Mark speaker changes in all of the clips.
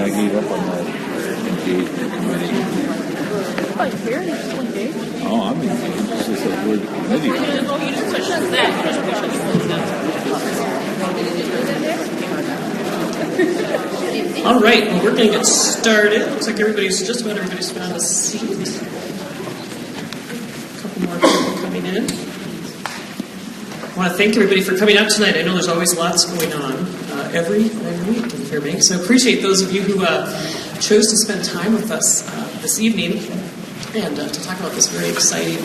Speaker 1: I gave up on that engagement committee.
Speaker 2: Oh, you're still engaged?
Speaker 1: Oh, I'm engaged. It's just that we're the committee.
Speaker 2: Well, you didn't push that.
Speaker 3: All right, well, we're going to get started. Looks like just about everybody's found a seat. A couple more people coming in. I want to thank everybody for coming out tonight. I know there's always lots going on every week in Fairbanks. So I appreciate those of you who chose to spend time with us this evening and to talk about this very exciting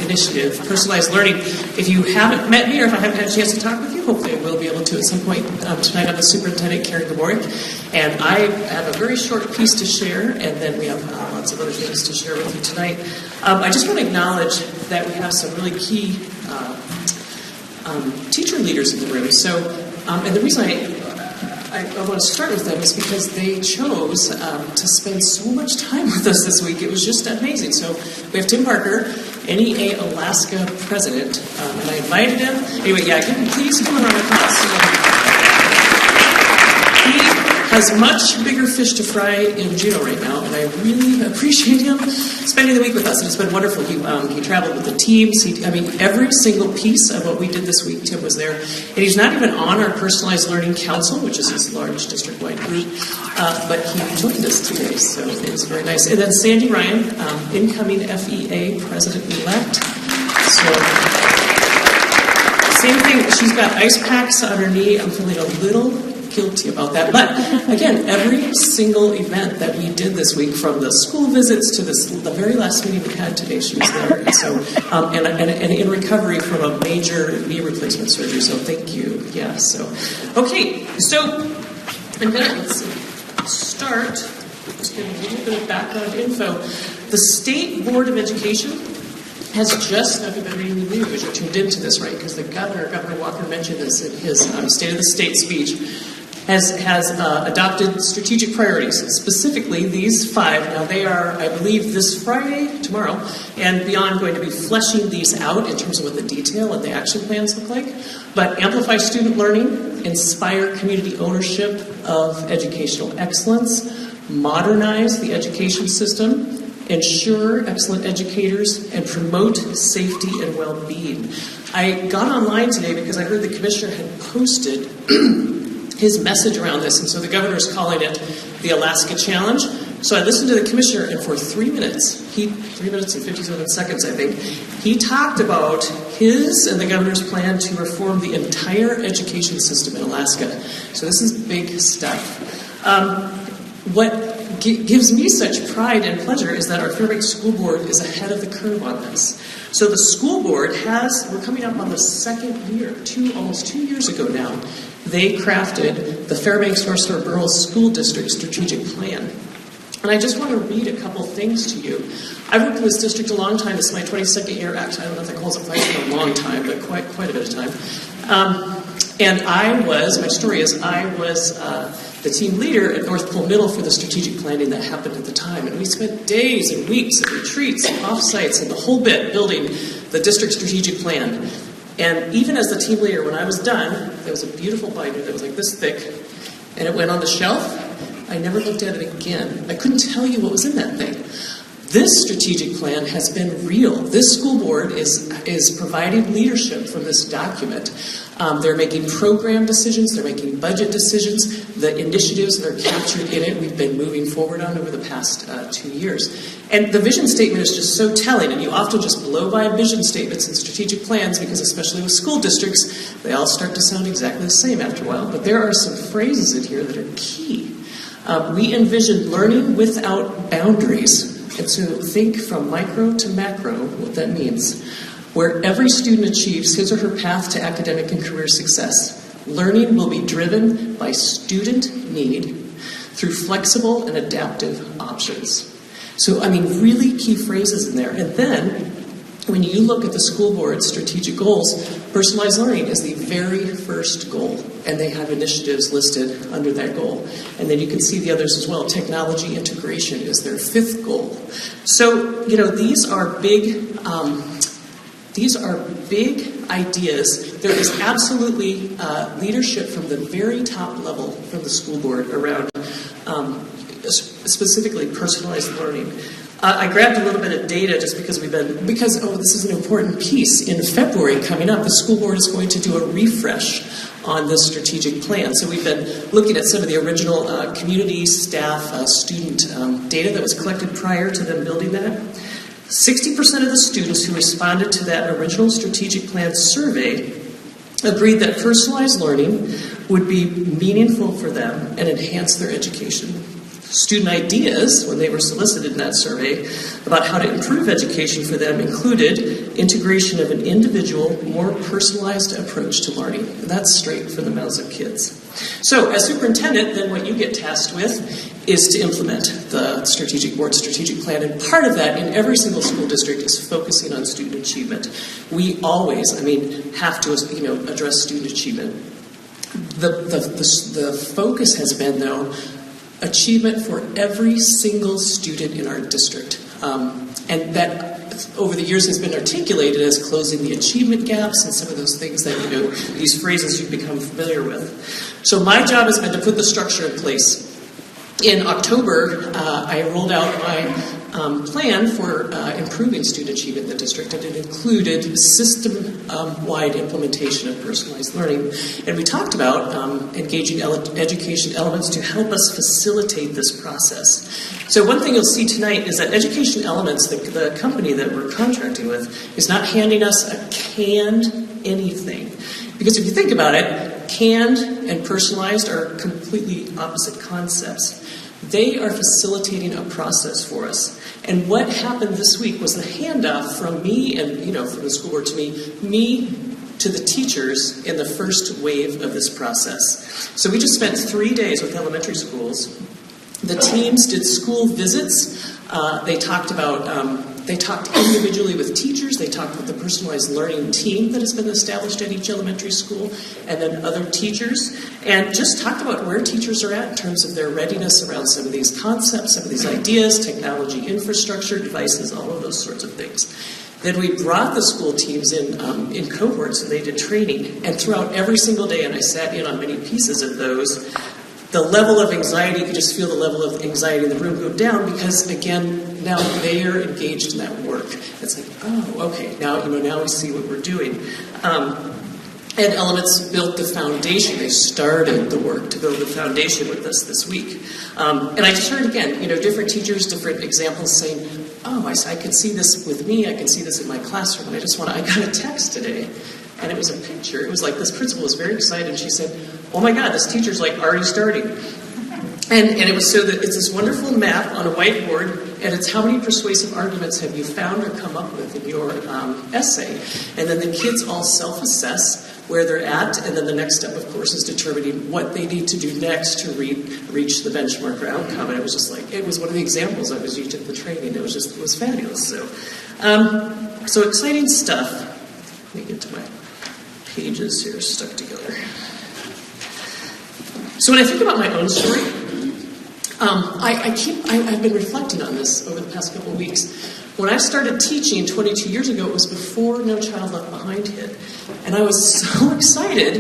Speaker 3: initiative, Personalized Learning. If you haven't met me or if I haven't had a chance to talk with you, hopefully I will be able to at some point tonight. I'm the superintendent, Karen Gaboric, and I have a very short piece to share, and then we have lots of other things to share with you tonight. I just want to acknowledge that we have some really key teacher leaders in the room. So, and the reason I want to start with them is because they chose to spend so much time with us this week. It was just amazing. So we have Tim Parker, NEA Alaska president, and I invited him. Anyway, please come around with us. He has much bigger fish to fry in Juneau right now, and I really appreciate him spending the week with us. And it's been wonderful. He traveled with the teams. Every single piece of what we did this week, Tim was there. And he's not even on our Personalized Learning Council, which is his large district-wide group, but he joined us today, so it was very nice. And then Sandy Ryan, incoming FEA president-elect. So, same thing. She's got ice packs on her knee. I'm feeling a little guilty about that. But again, every single event that we did this week, from the school visits to the very last meeting we had today, she was there. And so, and in recovery from a major knee replacement surgery. So thank you. Yeah. So, okay. So I'm gonna start. Just give a little bit of background info. The State Board of Education has just, if you've been reading the news, you're tuned into this, right? Because Governor Walker mentioned this in his State of the State speech, has adopted strategic priorities, specifically these 5. Now they are, I believe, this Friday, tomorrow, and beyond, going to be fleshing these out in terms of what the detail and the action plans look like. But amplify student learning, inspire community ownership of educational excellence, modernize the education system, ensure excellent educators, and promote safety and well-being. I got online today because I heard the commissioner had posted his message around this, and so the governor is calling it the Alaska Challenge. So I listened to the commissioner, and for 3 minutes, 3 minutes and 57 seconds, I think, he talked about his and the governor's plan to reform the entire education system in Alaska. So this is big stuff. What gives me such pride and pleasure is that our Fairbanks School Board is ahead of the curve on this. So the school board we're coming up on the second year, almost 2 years ago now, they crafted the Fairbanks North Borough School District Strategic Plan. And I just want to read a couple things to you. I've worked in this district a long time. This is my 22nd year, actually. I don't know if that qualifies for a long time, but quite a bit of time. And my story is, I was the team leader at North Pole Middle for the strategic planning that happened at the time. And we spent days and weeks at retreats and offsites and the whole bit building the district strategic plan. And even as the team leader, when I was done, there was a beautiful binder that was like this thick, and it went on the shelf. I never looked at it again. I couldn't tell you what was in that thing. This strategic plan has been real. This school board is providing leadership from this document. They're making program decisions. They're making budget decisions. The initiatives that are captured in it, we've been moving forward on over the past 2 years. And the vision statement is just so telling, and you often just blow by vision statements and strategic plans because, especially with school districts, they all start to sound exactly the same after a while. But there are some phrases in here that are key. We envision learning without boundaries. And so think from micro to macro what that means. Where every student achieves his or her path to academic and career success. Learning will be driven by student need through flexible and adaptive options. So, really key phrases in there. And then, when you look at the school board's strategic goals, personalized learning is the very first goal, and they have initiatives listed under that goal. And then you can see the others as well. Technology integration is their 5th goal. So, these are big ideas. There is absolutely leadership from the very top level from the school board around specifically personalized learning. I grabbed a little bit of data just because this is an important piece. In February coming up, the school board is going to do a refresh on this strategic plan. So we've been looking at some of the original community, staff, student data that was collected prior to them building that. 60% of the students who responded to that original strategic plan survey agreed that personalized learning would be meaningful for them and enhance their education. Student ideas, when they were solicited in that survey, about how to improve education for them included integration of an individual, more personalized approach to learning. And that's straight from the mouths of kids. So, as superintendent, then what you get tasked with is to implement the board strategic plan. And part of that in every single school district is focusing on student achievement. We always, have to, address student achievement. The focus has been, though, achievement for every single student in our district. And that, over the years, has been articulated as closing the achievement gaps and some of those things that, these phrases you've become familiar with. So my job has been to put the structure in place. In October, I rolled out my plan for improving student achievement in the district, and it included system-wide implementation of personalized learning. And we talked about engaging education elements to help us facilitate this process. So one thing you'll see tonight is that Education Elements, the company that we're contracting with, is not handing us a canned anything. Because if you think about it, canned and personalized are completely opposite concepts. They are facilitating a process for us. And what happened this week was the handoff from me and, from the school board to me to the teachers in the first wave of this process. So we just spent 3 days with elementary schools. The teams did school visits. They talked individually with teachers. They talked with the personalized learning team that has been established at each elementary school, and then other teachers, and just talked about where teachers are at in terms of their readiness around some of these concepts, some of these ideas, technology, infrastructure, devices, all of those sorts of things. Then we brought the school teams in cohorts, and they did training. And throughout every single day, and I sat in on many pieces of those, the level of anxiety, you could just feel the level of anxiety in the room go down because, again, now they are engaged in that work. It's like, oh, okay, now we see what we're doing. And Elements built the foundation. They started the work to build the foundation with us this week. And I just heard, again, different teachers, different examples saying, oh, I can see this with me, I can see this in my classroom, and I got a text today, and it was a picture. It was like this principal was very excited, and she said, oh my God, this teacher's already starting. And it was so that it's this wonderful map on a whiteboard, and it's how many persuasive arguments have you found or come up with in your essay. And then the kids all self-assess where they're at, and then the next step, of course, is determining what they need to do next to reach the benchmark or outcome. And it was just it was one of the examples I was using at the training. It was fabulous. So exciting stuff. Let me get to my pages here stuck together. So when I think about my own story, I've been reflecting on this over the past couple of weeks. When I started teaching 22 years ago, it was before No Child Left Behind hit. And I was so excited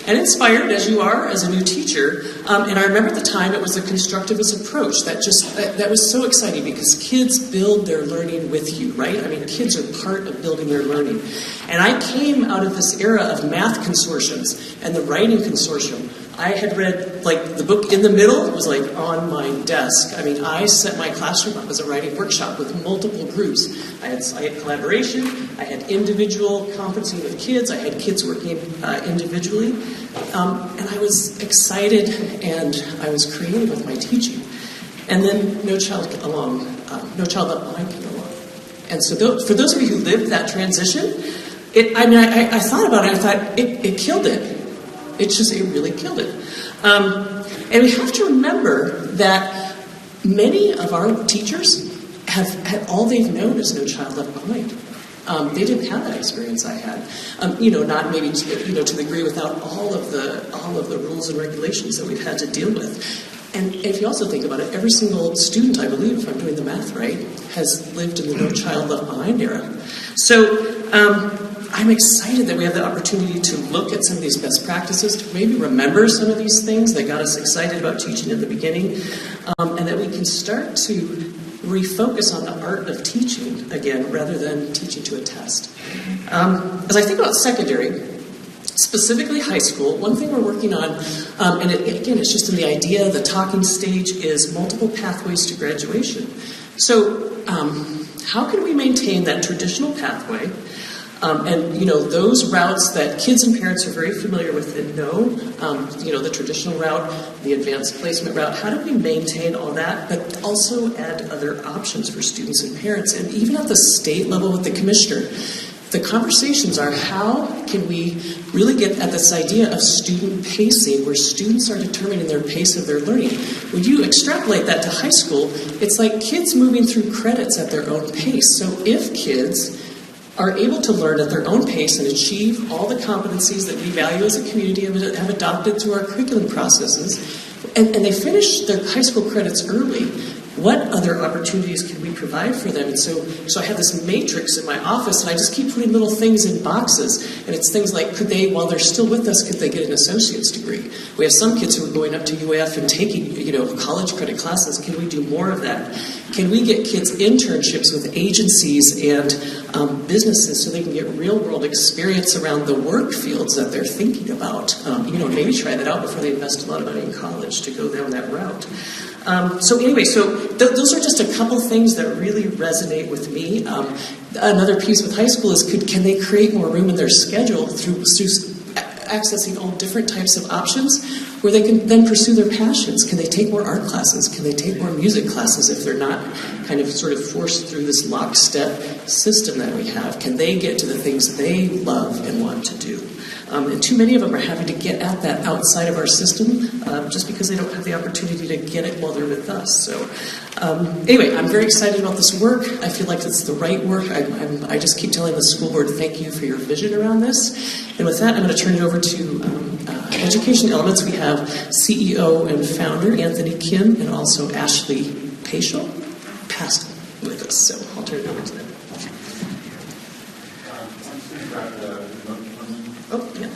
Speaker 3: and inspired, as you are, as a new teacher. And I remember at the time it was a constructivist approach that was so exciting because kids build their learning with you, right? Kids are part of building their learning. And I came out of this era of math consortiums and the writing consortium. I had read, the book in the middle was, on my desk. I set my classroom up as a writing workshop with multiple groups. I had collaboration, I had individual conferencing with kids, I had kids working individually, and I was excited and I was creative with my teaching. And then No Child Left Behind came along. And so for those of you who lived that transition, I thought about it, I thought, it killed it. It really killed it. And we have to remember that many of our teachers have had all they've known is No Child Left Behind. They didn't have that experience I had. Not maybe to the degree without all of the rules and regulations that we've had to deal with. And if you also think about it, every single student, I believe, if I'm doing the math right, has lived in the No Child Left Behind era. So I I'm excited that we have the opportunity to look at some of these best practices, to maybe remember some of these things that got us excited about teaching in the beginning, and that we can start to refocus on the art of teaching again, rather than teaching to a test. As I think about secondary, specifically high school, one thing we're working on, and again, it's just in the idea, the talking stage, is multiple pathways to graduation. So, how can we maintain that traditional pathway, and those routes that kids and parents are very familiar with and know, the traditional route, the advanced placement route? How do we maintain all that, but also add other options for students and parents? And even at the state level with the commissioner, the conversations are, how can we really get at this idea of student pacing, where students are determining their pace of their learning? When you extrapolate that to high school, it's like kids moving through credits at their own pace. So if kids are able to learn at their own pace and achieve all the competencies that we value as a community and have adopted through our curriculum processes, and they finish their high school credits early, what other opportunities can we provide for them? And so I have this matrix in my office, and I just keep putting little things in boxes. And it's things like, could they, while they're still with us, could they get an associate's degree? We have some kids who are going up to UAF and taking, college credit classes. Can we do more of that? Can we get kids internships with agencies and businesses so they can get real-world experience around the work fields that they're thinking about? Maybe try that out before they invest a lot of money in college to go down that route. Those are just a couple things that really resonate with me. Another piece with high school is, can they create more room in their schedule through accessing all different types of options where they can then pursue their passions? Can they take more art classes? Can they take more music classes if they're not kind of sort of forced through this lockstep system that we have? Can they get to the things they love and want to do? And too many of them are having to get at that outside of our system just because they don't have the opportunity to get it while they're with us. So anyway, I'm very excited about this work. I feel like it's the right work. I just keep telling the school board, thank you for your vision around this. And with that, I'm going to turn it over to Education Elements. We have CEO and founder Anthony Kim and also Ashley Paschal passed with us. So I'll turn it over to them. Oh, yeah.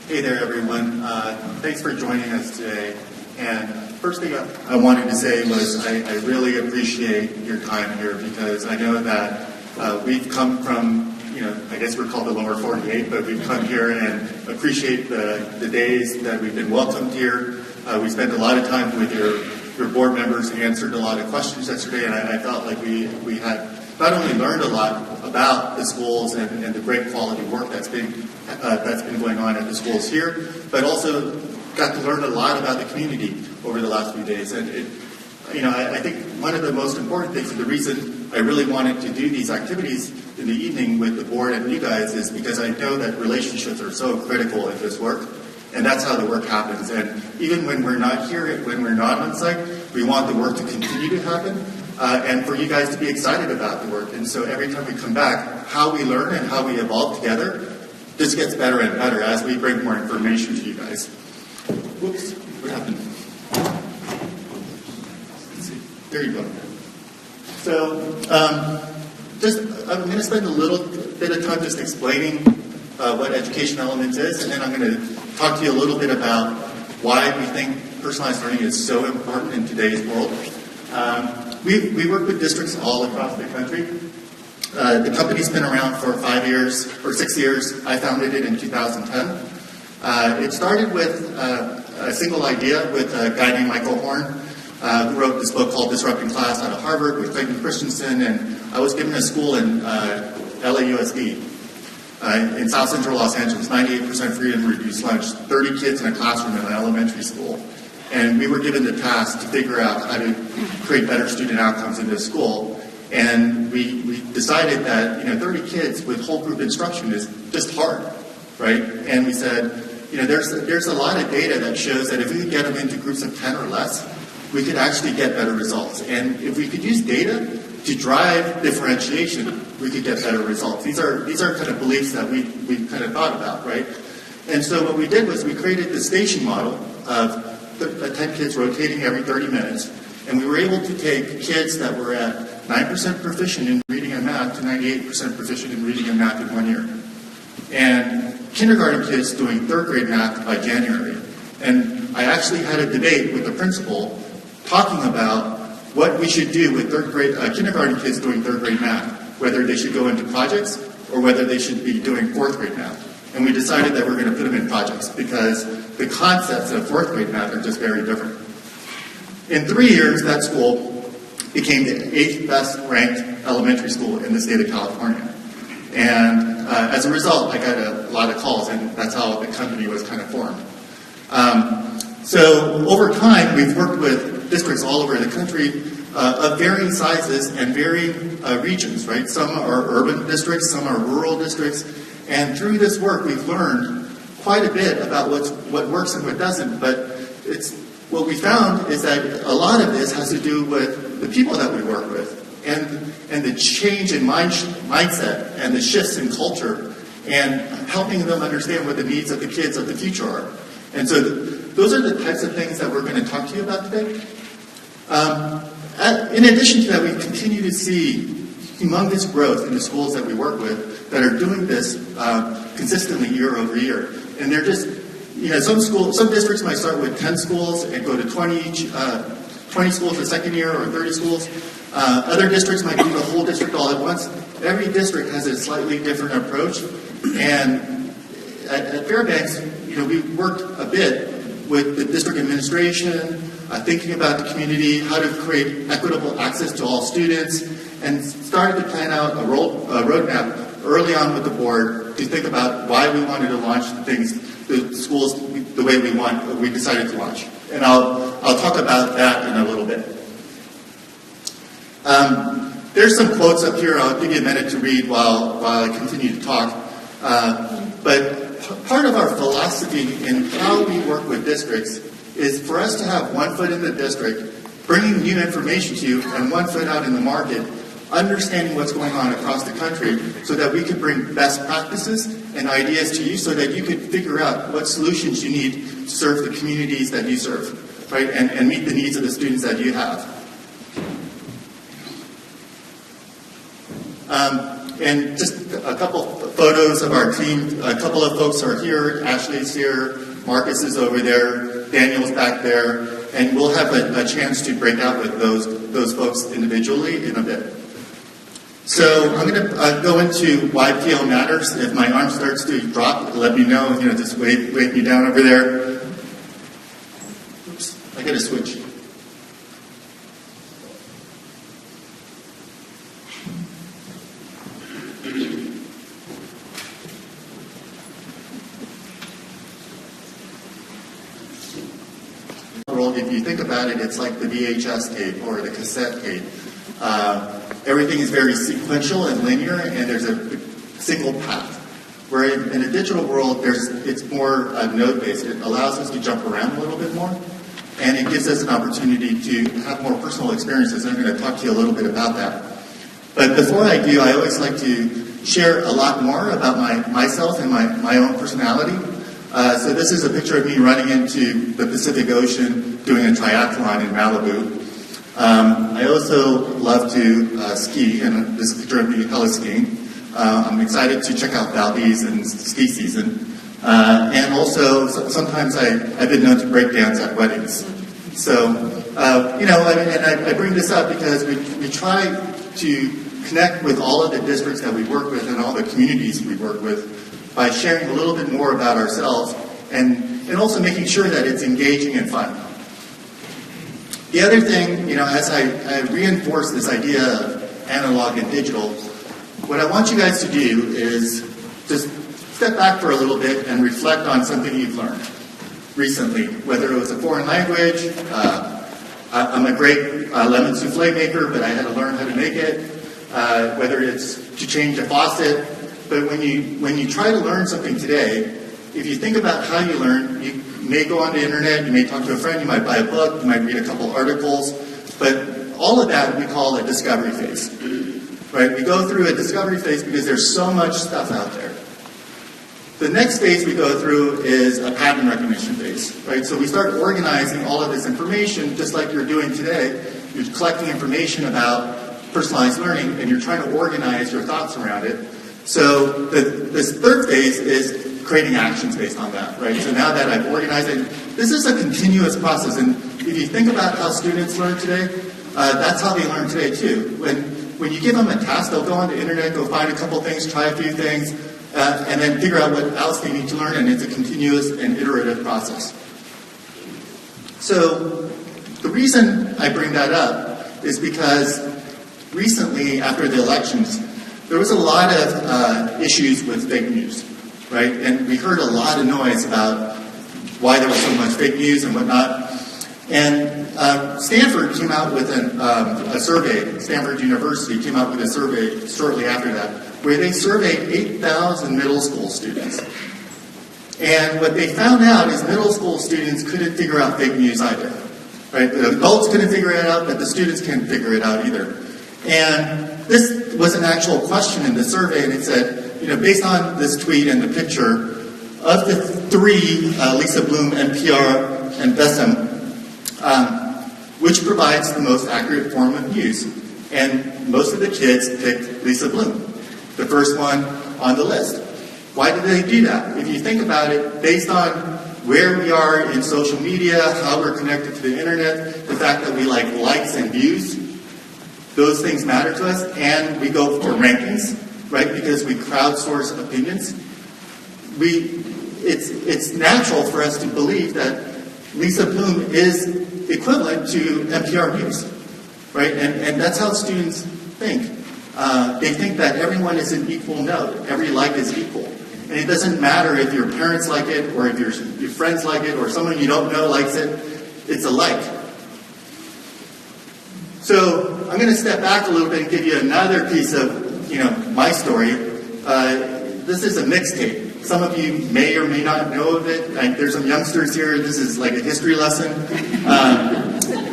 Speaker 4: Hey there, everyone. Thanks for joining us today. And first thing I wanted to say was I really appreciate your time here, because I know that we've come from, I guess we're called the lower 48, but we've come here and appreciate the days that we've been welcomed here. We spent a lot of time with your board members, answered a lot of questions yesterday, and I felt like we had not only learned a lot about the schools and the great quality work that's been going on at the schools here, but also got to learn a lot about the community over the last few days. And I think one of the most important things, and the reason I really wanted to do these activities in the evening with the board and you guys, is because I know that relationships are so critical in this work, and that's how the work happens. And even when we're not here, when we're not on site, we want the work to continue to happen, and for you guys to be excited about the work. And so every time we come back, how we learn and how we evolve together just gets better and better as we bring more information to you guys. Whoops, what happened? Let's see. There you go. So, I'm going to spend a little bit of time just explaining what Education Elements is, and then I'm going to talk to you a little bit about why we think personalized learning is so important in today's world. We work with districts all across the country. The company's been around for 5 years, or 6 years. I founded it in 2010. It started with a single idea with a guy named Michael Horn, who wrote this book called Disrupting Class out of Harvard with Clayton Christensen, and I was given a school in LAUSD in South Central Los Angeles, 98% free and reduced lunch, 30 kids in a classroom in an elementary school. And we were given the task to figure out how to create better student outcomes in this school. And we decided that 30 kids with whole group instruction is just hard, right? And we said, there's a lot of data that shows that if we could get them into groups of 10 or less, we could actually get better results. And if we could use data to drive differentiation, we could get better results. These are kind of beliefs that we kind of thought about, right? And so what we did was we created the station model of 10 kids rotating every 30 minutes. And we were able to take kids that were at 9% proficient in reading and math to 98% proficient in reading and math in 1 year. And kindergarten kids doing third grade math by January. And I actually had a debate with the principal talking about what we should do with kindergarten kids doing third grade math, whether they should go into projects or whether they should be doing fourth grade math. And we decided that we're going to put them in projects because the concepts of fourth grade math are just very different. In 3 years, that school became the 8th best ranked elementary school in the state of California. And as a result, I got a lot of calls, and that's how the company was kind of formed. So over time, we've worked with districts all over the country of varying sizes and varying regions, right? Some are urban districts, some are rural districts. And through this work, we've learned quite a bit about what works and what doesn't. But what we found is that a lot of this has to do with the people that we work with and the change in mindset and the shifts in culture and helping them understand what the needs of the kids of the future are. And so those are the types of things that we're going to talk to you about today. In addition to that, we continue to see humongous growth in the schools that we work with that are doing this consistently year over year. And they're just, some districts might start with 10 schools and go to 20 schools the second year or 30 schools. Other districts might do the whole district all at once. Every district has a slightly different approach. And at Fairbanks, we worked a bit with the district administration, thinking about the community, how to create equitable access to all students, and started to plan out a roadmap early on with the board to think about why we wanted to launch the schools the way we decided to launch. And I'll talk about that in a little bit. There's some quotes up here. I'll give you a minute to read while I continue to talk. But part of our philosophy in how we work with districts is for us to have 1 foot in the district, bringing new information to you, and 1 foot out in the market, understanding what's going on across the country so that we could bring best practices and ideas to you so that you could figure out what solutions you need to serve the communities that you serve, right, and meet the needs of the students that you have. And just a couple photos of our team. A couple of folks are here. Ashley's here. Marcus is over there. Daniel's back there. And we'll have a chance to break out with those folks individually in a bit. So I'm going to go into why PL matters. If my arm starts to drop, let me know. Just wave me down over there. Oops, I got to switch. If you think about it, it's like the VHS tape or the cassette tape. Everything is very sequential and linear, and there's a single path. Where in a digital world, it's more node-based. It allows us to jump around a little bit more, and it gives us an opportunity to have more personal experiences. I'm going to talk to you a little bit about that. But before I do, I always like to share a lot more about myself and my own personality. So this is a picture of me running into the Pacific Ocean doing a triathlon in Malibu. I also love to ski, and this is a picture of me heli skiing. I'm excited to check out Valdez and ski season. And also, sometimes I've been known to break dance at weddings. So, and I bring this up because we try to connect with all of the districts that we work with and all the communities we work with by sharing a little bit more about ourselves and also making sure that it's engaging and fun. The other thing, as I reinforce this idea of analog and digital, what I want you guys to do is just step back for a little bit and reflect on something you've learned recently, whether it was a foreign language. I'm a great lemon souffle maker, but I had to learn how to make it. Whether it's to change a faucet. But when you try to learn something today, if you think about how you learn, you may go on the internet, you may talk to a friend, you might buy a book, you might read a couple articles, but all of that we call a discovery phase, right? We go through a discovery phase because there's so much stuff out there. The next phase we go through is a pattern recognition phase, right? So we start organizing all of this information, just like you're doing today. You're collecting information about personalized learning, and you're trying to organize your thoughts around it. So this third phase is creating actions based on that, right? So now that I've organized it, this is a continuous process. And if you think about how students learn today, that's how they learn today too. When you give them a task, they'll go on the internet, go find a couple things, try a few things, and then figure out what else they need to learn, and it's a continuous and iterative process. So the reason I bring that up is because recently, after the elections, there was a lot of issues with fake news, right? And we heard a lot of noise about why there was so much fake news and whatnot. And Stanford came out with a survey, Stanford University came out with a survey shortly after that, where they surveyed 8,000 middle school students. And what they found out is middle school students couldn't figure out fake news either, right? The adults couldn't figure it out, but the students can't figure it out either. And this was an actual question in the survey, and it said, based on this tweet and the picture, of the three, Lisa Bloom, NPR, and Bessem, which provides the most accurate form of news? And most of the kids picked Lisa Bloom, the first one on the list. Why did they do that? If you think about it, based on where we are in social media, how we're connected to the internet, the fact that we like likes and views, those things matter to us, and we go for rankings, right? Because we crowdsource opinions. It's natural for us to believe that Lisa Bloom is equivalent to NPR News, right? And that's how students think. They think that everyone is an equal note. Every like is equal. And it doesn't matter if your parents like it, or if your friends like it, or someone you don't know likes it. It's a like. So I'm going to step back a little bit and give you another piece of, my story. This is a mixtape. Some of you may or may not know of it. There's some youngsters here. This is like a history lesson.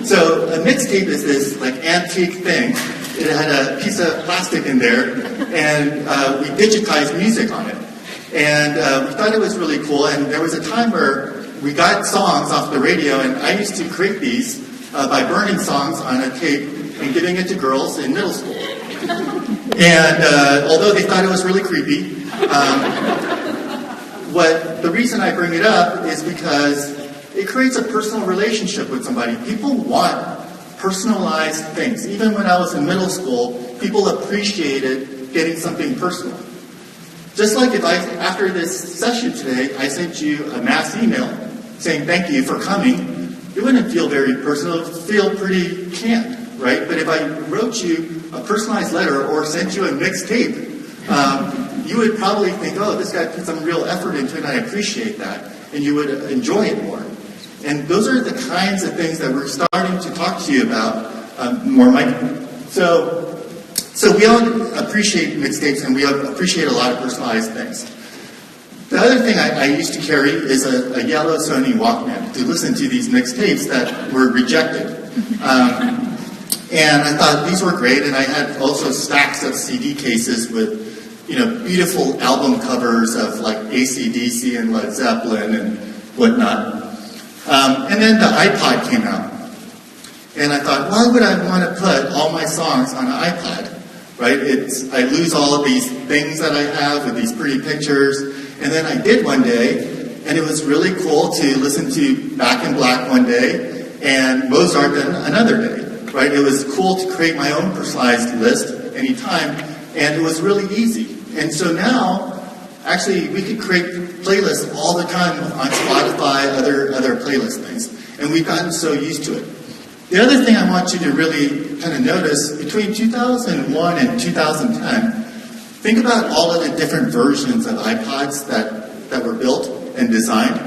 Speaker 4: So a mixtape is this like antique thing. It had a piece of plastic in there, and we digitized music on it. And we thought it was really cool. And there was a time where we got songs off the radio, and I used to create these by burning songs on a tape and giving it to girls in middle school. And although they thought it was really creepy, the reason I bring it up is because it creates a personal relationship with somebody. People want personalized things. Even when I was in middle school, people appreciated getting something personal. Just like if after this session today, I sent you a mass email saying thank you for coming, it wouldn't feel very personal. It would feel pretty canned, right? But if I wrote you a personalized letter or sent you a mixtape, you would probably think, oh, this guy put some real effort into it, and I appreciate that. And you would enjoy it more. And those are the kinds of things that we're starting to talk to you about more, Mike. So we all appreciate mixtapes, and we appreciate a lot of personalized things. The other thing I used to carry is a yellow Sony Walkman to listen to these mixtapes that were rejected. And I thought these were great, and I had also stacks of CD cases with beautiful album covers of like AC/DC and Led Zeppelin and whatnot. And then the iPod came out. And I thought, why would I want to put all my songs on an iPad? Right? I lose all of these things that I have with these pretty pictures. And then I did one day, and it was really cool to listen to Back in Black one day and Mozart another day. Right? It was cool to create my own personalized list anytime, and it was really easy. And so now, actually, we could create playlists all the time on Spotify, other playlist things. And we've gotten so used to it. The other thing I want you to really kind of notice, between 2001 and 2010, think about all of the different versions of iPods that were built and designed.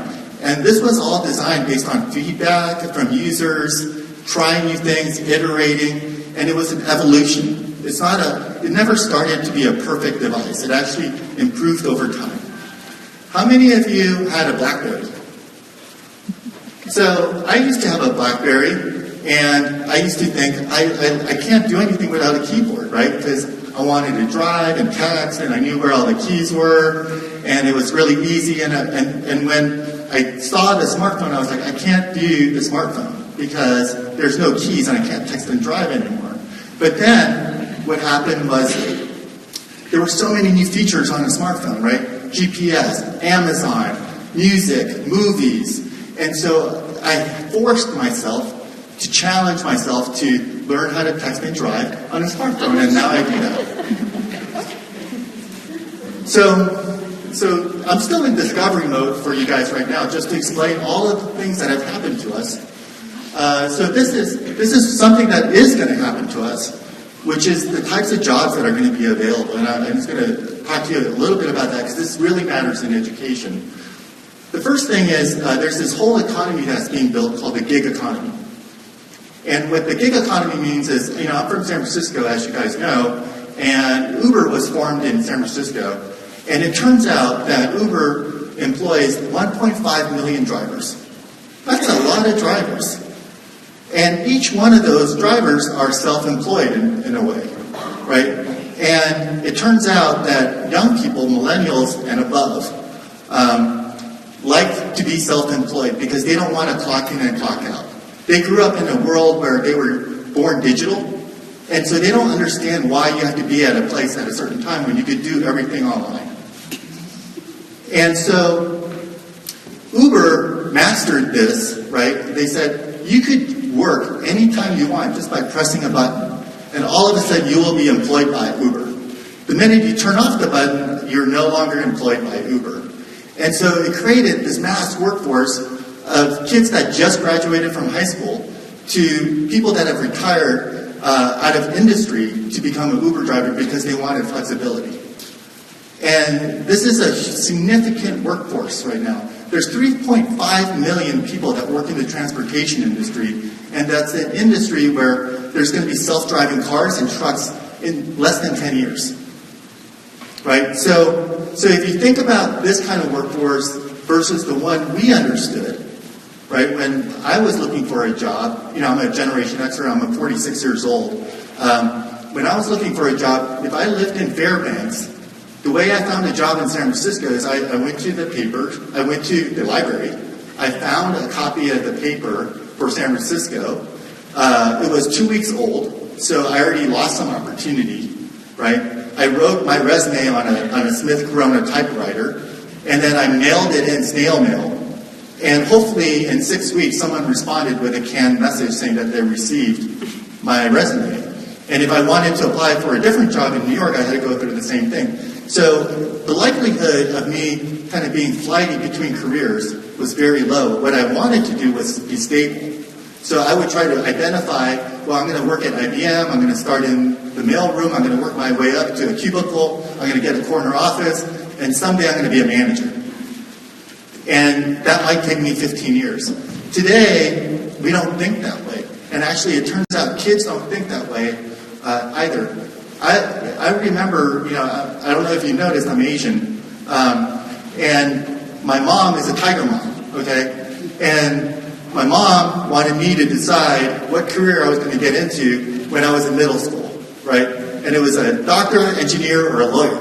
Speaker 4: And this was all designed based on feedback from users, trying new things, iterating, and it was an evolution. It never started to be a perfect device. It actually improved over time. How many of you had a BlackBerry? So I used to have a BlackBerry, and I used to think, I can't do anything without a keyboard, right? Because I wanted to drive and text, and I knew where all the keys were. and it was really easy. And when I saw the smartphone, I was like, I can't do the smartphone because there's no keys and I can't text and drive anymore. But then what happened was there were so many new features on a smartphone, right? GPS, Amazon, music, movies. And so I forced myself to challenge myself to learn how to text and drive on a smartphone, and now I do that. So I'm still in discovery mode for you guys right now, just to explain all of the things that have happened to us. So this is something that is going to happen to us, which is the types of jobs that are going to be available. And I'm just going to talk to you a little bit about that because this really matters in education. The first thing is there's this whole economy that's being built called the gig economy. And what the gig economy means is, I'm from San Francisco, as you guys know, and Uber was formed in San Francisco. And it turns out that Uber employs 1.5 million drivers. That's a lot of drivers. And each one of those drivers are self-employed in a way, right? And it turns out that young people, millennials and above, like to be self-employed because they don't want to clock in and clock out. They grew up in a world where they were born digital, and so they don't understand why you have to be at a place at a certain time when you could do everything online. And so Uber mastered this, right? They said, you could work anytime you want just by pressing a button, and all of a sudden you will be employed by Uber. The minute you turn off the button, you're no longer employed by Uber. And so it created this mass workforce of kids that just graduated from high school to people that have retired out of industry to become an Uber driver because they wanted flexibility. And this is a significant workforce right now. There's 3.5 million people that work in the transportation industry, and that's an industry where there's going to be self-driving cars and trucks in less than 10 years. Right? So if you think about this kind of workforce versus the one we understood, right, when I was looking for a job, I'm a Generation Xer, I'm 46 years old. When I was looking for a job, if I lived in Fairbanks, the way I found a job in San Francisco is I went to the paper, I went to the library, I found a copy of the paper for San Francisco. It was 2 weeks old, so I already lost some opportunity, right? I wrote my resume on a Smith Corona typewriter, and then I mailed it in snail mail. And hopefully in 6 weeks, someone responded with a canned message saying that they received my resume. And if I wanted to apply for a different job in New York, I had to go through the same thing. So the likelihood of me kind of being flighty between careers was very low. What I wanted to do was be stable. So I would try to identify, well, I'm going to work at IBM, I'm going to start in the mailroom, I'm going to work my way up to a cubicle, I'm going to get a corner office, and someday I'm going to be a manager. And that might take me 15 years. Today, we don't think that way. And actually, it turns out kids don't think that way either. I remember, I don't know if you noticed, I'm Asian. And my mom is a tiger mom, okay? And my mom wanted me to decide what career I was going to get into when I was in middle school, right? And it was a doctor, engineer, or a lawyer,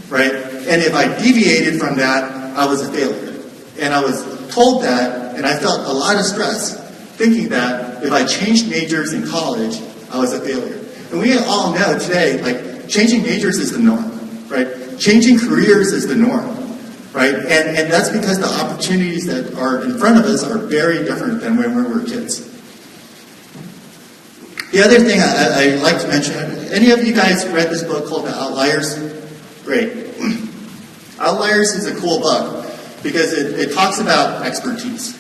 Speaker 4: right? And if I deviated from that, I was a failure. And I was told that, and I felt a lot of stress, thinking that if I changed majors in college, I was a failure. And we all know today, like, changing majors is the norm, right? Changing careers is the norm, right? And that's because the opportunities that are in front of us are very different than when we were kids. The other thing I'd like to mention, any of you guys read this book called The Outliers? Great. Outliers is a cool book because it talks about expertise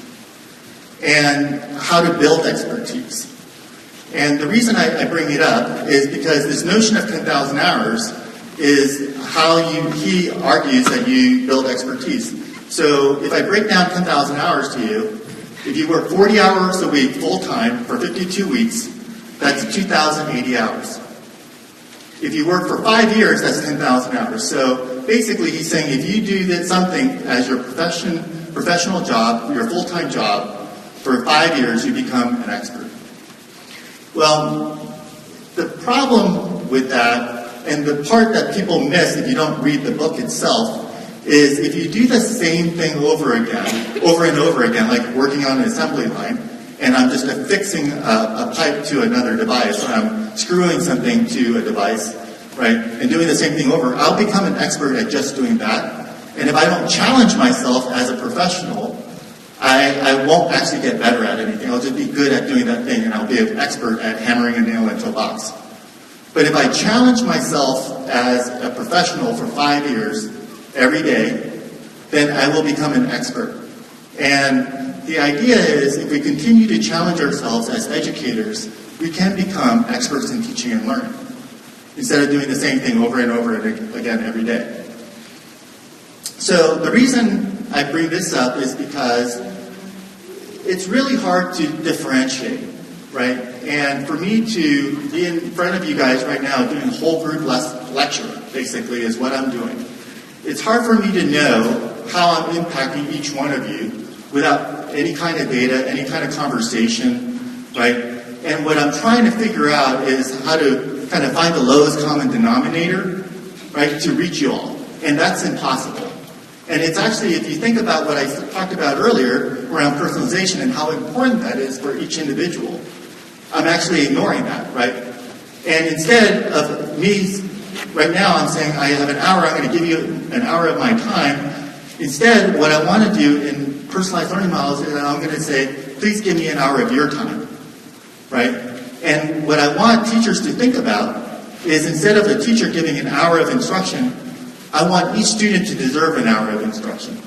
Speaker 4: and how to build expertise. And the reason I bring it up is because this notion of 10,000 hours is how he argues that you build expertise. So if I break down 10,000 hours to you, if you work 40 hours a week full-time for 52 weeks, that's 2,080 hours. If you work for 5 years, that's 10,000 hours. So basically he's saying if you do something as your professional job, your full-time job, for 5 years, you become an expert. Well, the problem with that, and the part that people miss if you don't read the book itself, is if you do the same thing over and over again, like working on an assembly line, and I'm just affixing a pipe to another device, or I'm screwing something to a device, right, and doing the same thing over, I'll become an expert at just doing that. And if I don't challenge myself as a professional, I won't actually get better at anything. I'll just be good at doing that thing, and I'll be an expert at hammering a nail into a box. But if I challenge myself as a professional for 5 years, every day, then I will become an expert. And the idea is, if we continue to challenge ourselves as educators, we can become experts in teaching and learning, instead of doing the same thing over and over again every day. So the reason I bring this up is because it's really hard to differentiate, right? And for me to be in front of you guys right now doing a whole group lecture, basically, is what I'm doing. It's hard for me to know how I'm impacting each one of you without any kind of data, any kind of conversation, right? And what I'm trying to figure out is how to kind of find the lowest common denominator, right, to reach you all. And that's impossible. And it's actually, if you think about what I talked about earlier around personalization and how important that is for each individual, I'm actually ignoring that, right? And instead of me, right now I'm saying I have an hour, I'm going to give you an hour of my time. Instead, what I want to do in personalized learning models is I'm going to say, please give me an hour of your time, right? And what I want teachers to think about is, instead of a teacher giving an hour of instruction, I want each student to deserve an hour of instruction,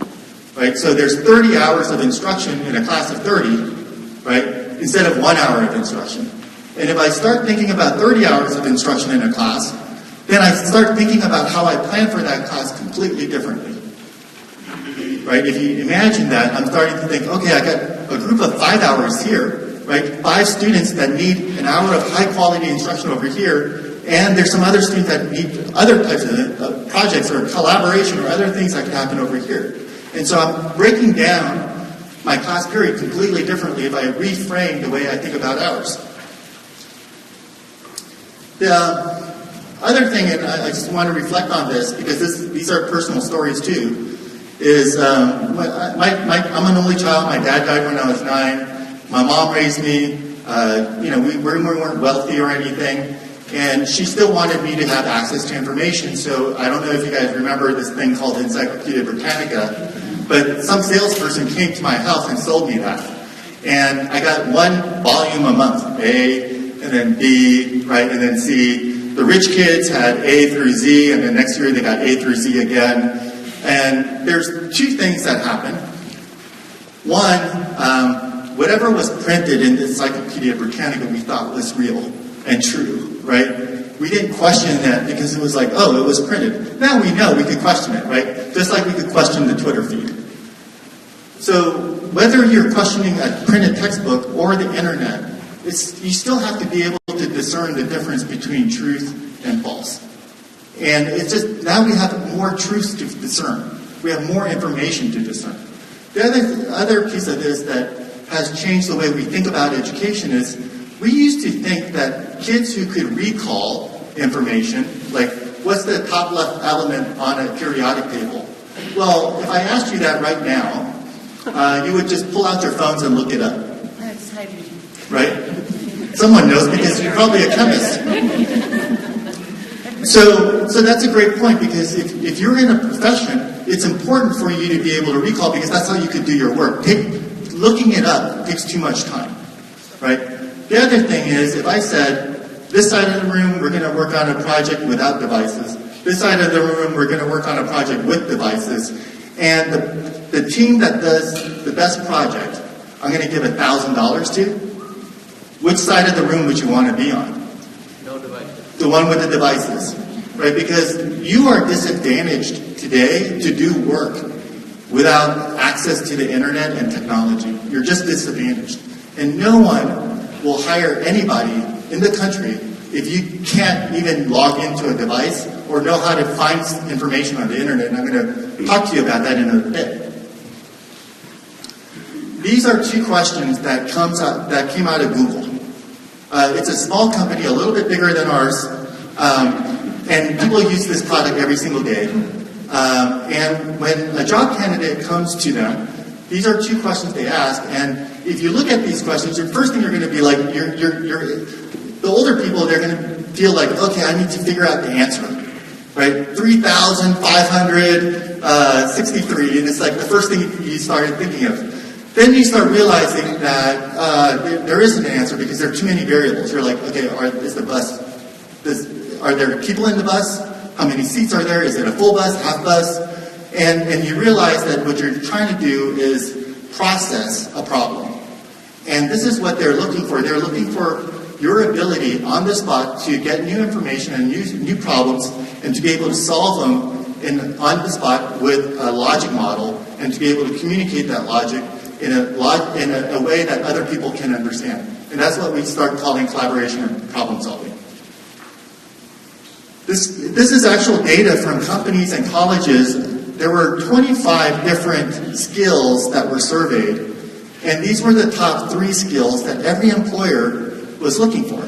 Speaker 4: right? So there's 30 hours of instruction in a class of 30, right? Instead of 1 hour of instruction. And if I start thinking about 30 hours of instruction in a class, then I start thinking about how I plan for that class completely differently. Right? If you imagine that, I'm starting to think, okay, I got a group of 5 hours here, right? 5 students that need an hour of high quality instruction over here, and there's some other students that need other types of projects or collaboration or other things that can happen over here. And so I'm breaking down my class period completely differently if I reframe the way I think about hours. The other thing, and I just want to reflect on this, because these are personal stories too, is I'm an only child. My dad died when I was 9. My mom raised me. We weren't wealthy or anything, and she still wanted me to have access to information. So I don't know if you guys remember this thing called Encyclopedia Britannica, but some salesperson came to my house and sold me that. And I got 1 volume a month, A, and then B, right, and then C. The rich kids had A through Z, and then next year they got A through Z again. And there's 2 things that happen. One, whatever was printed in the Encyclopedia Britannica we thought was real and true, right? We didn't question that because it was like, oh, it was printed. Now we know we could question it, right? Just like we could question the Twitter feed. So whether you're questioning a printed textbook or the internet, you still have to be able to discern the difference between truth and false. And it's just, now we have more truths to discern. We have more information to discern. The other piece of this that has changed the way we think about education is, we used to think that kids who could recall information, like what's the top left element on a periodic table? Well, if I asked you that right now, you would just pull out your phones and look it up.
Speaker 2: That's hydrogen.
Speaker 4: Right? Someone knows because you're probably a chemist. So that's a great point, because if you're in a profession, it's important for you to be able to recall, because that's how you could do your work. Looking it up takes too much time, right? The other thing is, if I said, this side of the room, we're going to work on a project without devices. This side of the room, we're going to work on a project with devices. And the team that does the best project, I'm going to give $1,000 to. Which side of the room would you want to be on?
Speaker 1: No devices.
Speaker 4: The one with the devices, right? Because you are disadvantaged today to do work without access to the internet and technology. You're just disadvantaged. And no one will hire anybody in the country if you can't even log into a device or know how to find information on the internet. And I'm going to talk to you about that in a bit. These are 2 questions that came out of Google. It's a small company, a little bit bigger than ours, and people use this product every single day. And when a job candidate comes to them, these are two questions they ask. And if you look at these questions, the first thing you're going to be like, the older people, they're going to feel like, okay, I need to figure out the answer, right? 3,563, and it's like the first thing you started thinking of. Then you start realizing that there isn't an answer because there are too many variables. You're like, okay, are there people in the bus? How many seats are there? Is it a full bus, half bus? And you realize that what you're trying to do is process a problem. And this is what they're looking for. They're looking for your ability on the spot to get new information and new problems and to be able to solve them on the spot with a logic model and to be able to communicate that logic in a way that other people can understand. And that's what we start calling collaboration and problem solving. This is actual data from companies and colleges. There were 25 different skills that were surveyed, and these were the top 3 skills that every employer was looking for.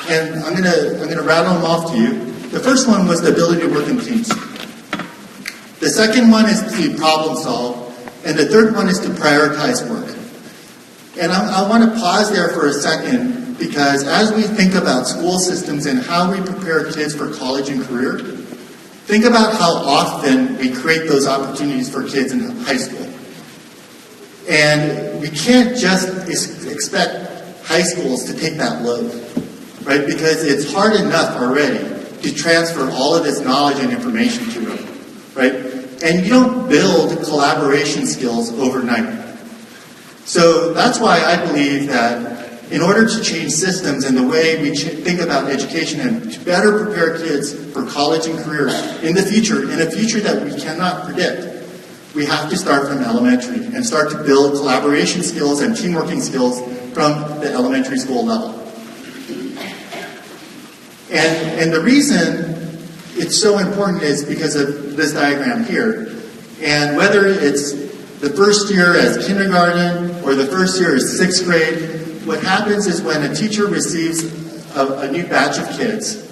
Speaker 4: And I'm gonna rattle them off to you. The first one was the ability to work in teams. The second one is to problem solve. And the third one is to prioritize work. And I want to pause there for a second because as we think about school systems and how we prepare kids for college and career, think about how often we create those opportunities for kids in high school. And we can't just expect high schools to take that load, right? Because it's hard enough already to transfer all of this knowledge and information to them, right? And you don't build collaboration skills overnight. So that's why I believe that in order to change systems and the way we think about education and to better prepare kids for college and career in a future that we cannot predict, we have to start from elementary and start to build collaboration skills and teamworking skills from the elementary school level. And the reason it's so important is because of this diagram here. And whether it's the first year as kindergarten or the first year as 6th grade, what happens is when a teacher receives a new batch of kids,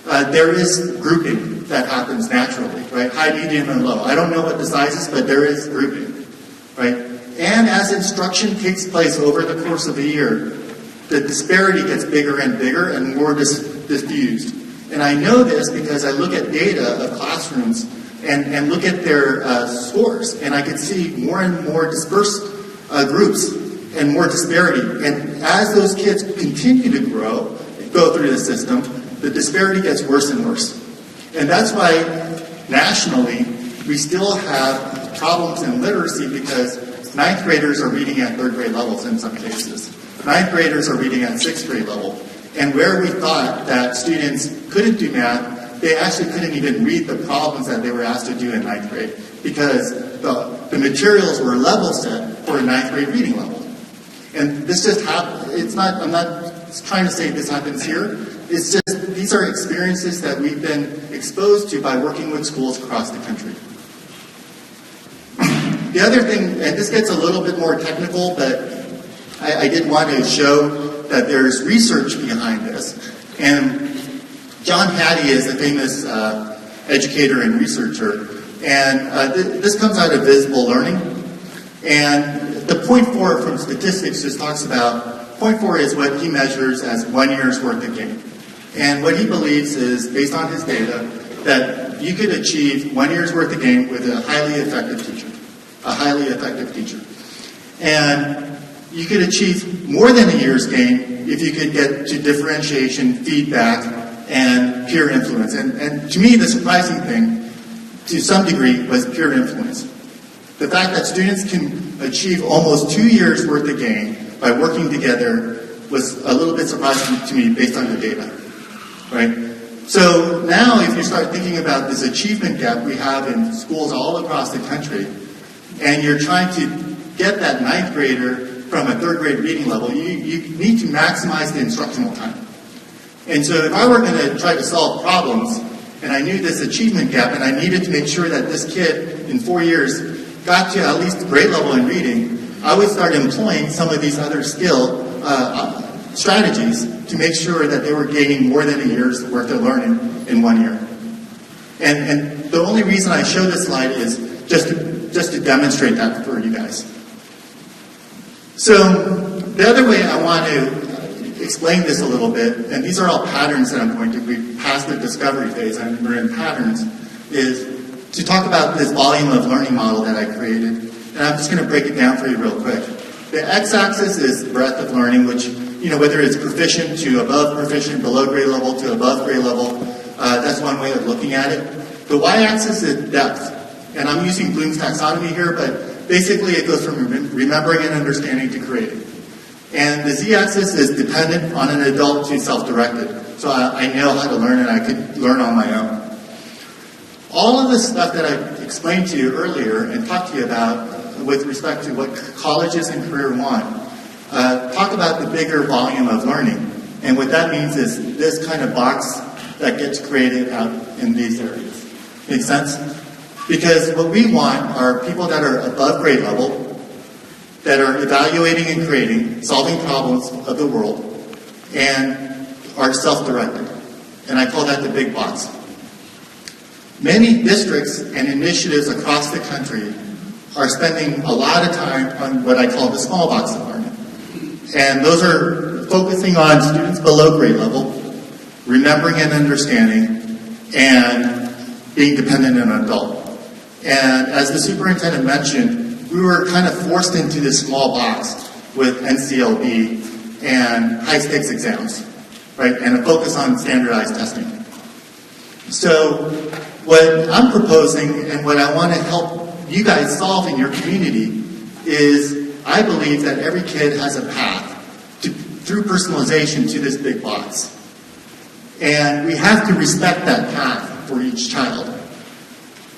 Speaker 4: there is grouping that happens naturally, right? High, medium, and low. I don't know what the size is, but there is grouping, right? And as instruction takes place over the course of a year, the disparity gets bigger and bigger and more diffused. And I know this because I look at data of classrooms and look at their scores, and I can see more and more dispersed groups and more disparity. And as those kids continue to go through the system, the disparity gets worse and worse. And that's why nationally we still have problems in literacy because 9th graders are reading at 3rd grade levels in some cases. 9th graders are reading at 6th grade level. And where we thought that students couldn't do math, they actually couldn't even read the problems that they were asked to do in 9th grade because the materials were level set for a 9th grade reading level. And this just happened. I'm not trying to say this happens here. It's just these are experiences that we've been exposed to by working with schools across the country. The other thing, and this gets a little bit more technical, but I did want to show that there's research behind this. And John Hattie is a famous educator and researcher. And this comes out of visible learning. And the 0.4 from statistics just talks about, 0.4 is what he measures as 1 year's worth of gain. And what he believes is, based on his data, that you could achieve 1 year's worth of gain with a highly effective teacher. A highly effective teacher. And you could achieve more than a year's gain if you could get to differentiation, feedback, and peer influence. And to me, the surprising thing, to some degree, was peer influence. The fact that students can achieve almost 2 years' worth of gain by working together was a little bit surprising to me based on the data, right? So now if you start thinking about this achievement gap we have in schools all across the country, and you're trying to get that 9th grader from a 3rd grade reading level, you need to maximize the instructional time. And so if I were going to try to solve problems, and I knew this achievement gap, and I needed to make sure that this kid in 4 years got to at least grade level in reading, I would start employing some of these other skill strategies to make sure that they were gaining more than a year's worth of learning in 1 year. And the only reason I show this slide is just to demonstrate that for you guys. So the other way I want to explain this a little bit, and these are all patterns that I'm going to, we passed the discovery phase and we're in patterns, is to talk about this volume of learning model that I created. And I'm just going to break it down for you real quick. The x-axis is breadth of learning, which, whether it's proficient to above proficient, below grade level to above grade level, that's one way of looking at it. The y-axis is depth. And I'm using Bloom's taxonomy here, but basically it goes from remembering and understanding to creating. And the z-axis is dependent on an adult to self-directed. So I know how to learn and I could learn on my own. All of the stuff that I explained to you earlier and talked to you about with respect to what colleges and career want, talk about the bigger volume of learning. And what that means is this kind of box that gets created out in these areas. Make sense? Because what we want are people that are above grade level, that are evaluating and creating, solving problems of the world, and are self-directed. And I call that the big box. Many districts and initiatives across the country are spending a lot of time on what I call the small box of learning. And those are focusing on students below grade level, remembering and understanding, and being dependent on an adult. And as the superintendent mentioned, we were kind of forced into this small box with NCLB and high-stakes exams, right? And a focus on standardized testing. So what I'm proposing and what I want to help you guys solve in your community is I believe that every kid has a path through personalization to this big box. And we have to respect that path for each child.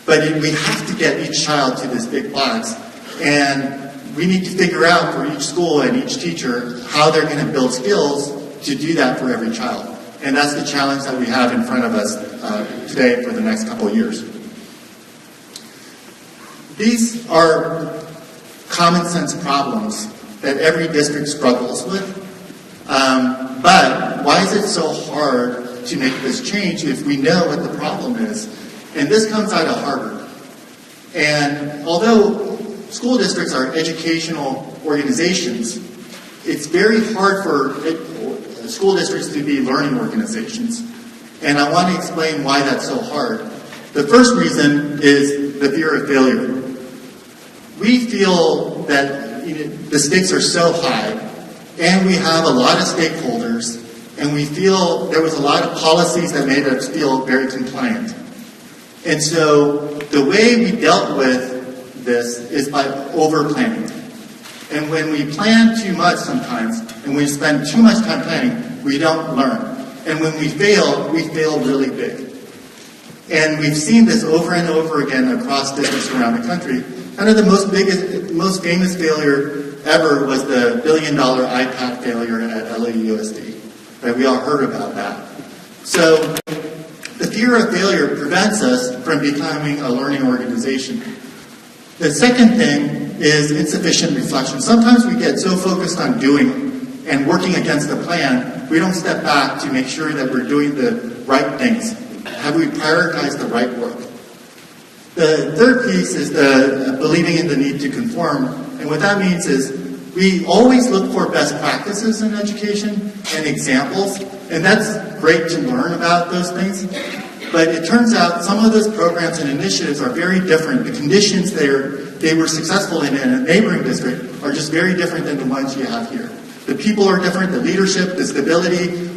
Speaker 4: But we have to get each child to this big box. And we need to figure out for each school and each teacher how they're going to build skills to do that for every child. And that's the challenge that we have in front of us today for the next couple of years. These are common sense problems that every district struggles with. But why is it so hard to make this change if we know what the problem is? And this comes out of Harvard. And although school districts are educational organizations, it's very hard for school districts to be learning organizations. And I want to explain why that's so hard. The first reason is the fear of failure. We feel that the stakes are so high, and we have a lot of stakeholders, and we feel there was a lot of policies that made us feel very compliant. And so the way we dealt with this is by over-planning. And when we plan too much sometimes, and we spend too much time planning, we don't learn. And when we fail really big. And we've seen this over and over again across districts around the country. Kind of the most famous failure ever was the $1 billion iPad failure at LAUSD. Right? We all heard about that. So the fear of failure prevents us from becoming a learning organization. The second thing is insufficient reflection. Sometimes we get so focused on doing and working against the plan, we don't step back to make sure that we're doing the right things. Have we prioritized the right work? The third piece is the believing in the need to conform. And what that means is we always look for best practices in education and examples. And that's great to learn about those things. But it turns out some of those programs and initiatives are very different. The conditions they were successful in a neighboring district are just very different than the ones you have here. The people are different, the leadership, the stability,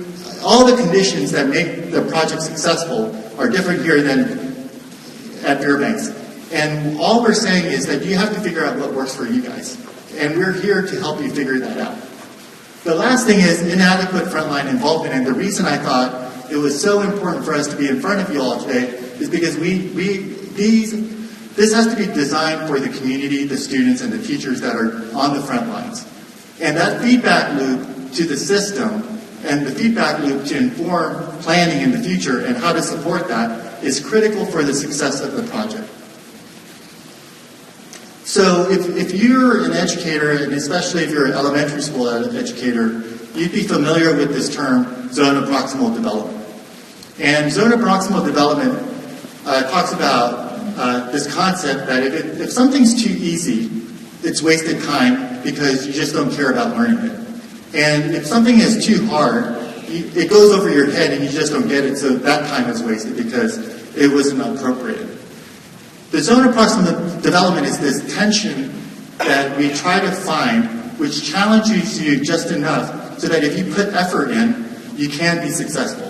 Speaker 4: all the conditions that make the project successful are different here than at Fairbanks. And all we're saying is that you have to figure out what works for you guys. And we're here to help you figure that out. The last thing is inadequate frontline involvement. And the reason I thought it was so important for us to be in front of you all today is because this has to be designed for the community, the students, and the teachers that are on the front lines. And that feedback loop to the system and the feedback loop to inform planning in the future and how to support that is critical for the success of the project. So if you're an educator, and especially if you're an elementary school educator, you'd be familiar with this term, zone of proximal development. And zone of proximal development talks about this concept that if something's too easy, it's wasted time because you just don't care about learning it. And if something is too hard, it goes over your head and you just don't get it, so that time is wasted because it wasn't appropriated. The zone of proximal development is this tension that we try to find which challenges you just enough so that if you put effort in, you can be successful.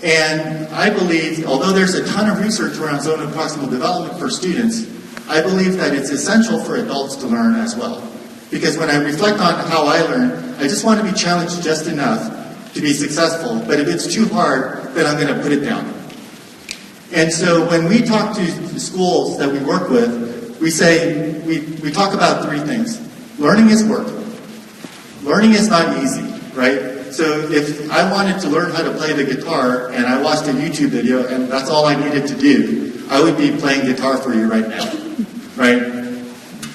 Speaker 4: And I believe, although there's a ton of research around zone of proximal development for students, I believe that it's essential for adults to learn as well. Because when I reflect on how I learn, I just want to be challenged just enough to be successful. But if it's too hard, then I'm going to put it down. And so when we talk to schools that we work with, we talk about three things. Learning is work. Learning is not easy, right? So if I wanted to learn how to play the guitar and I watched a YouTube video and that's all I needed to do, I would be playing guitar for you right now, right?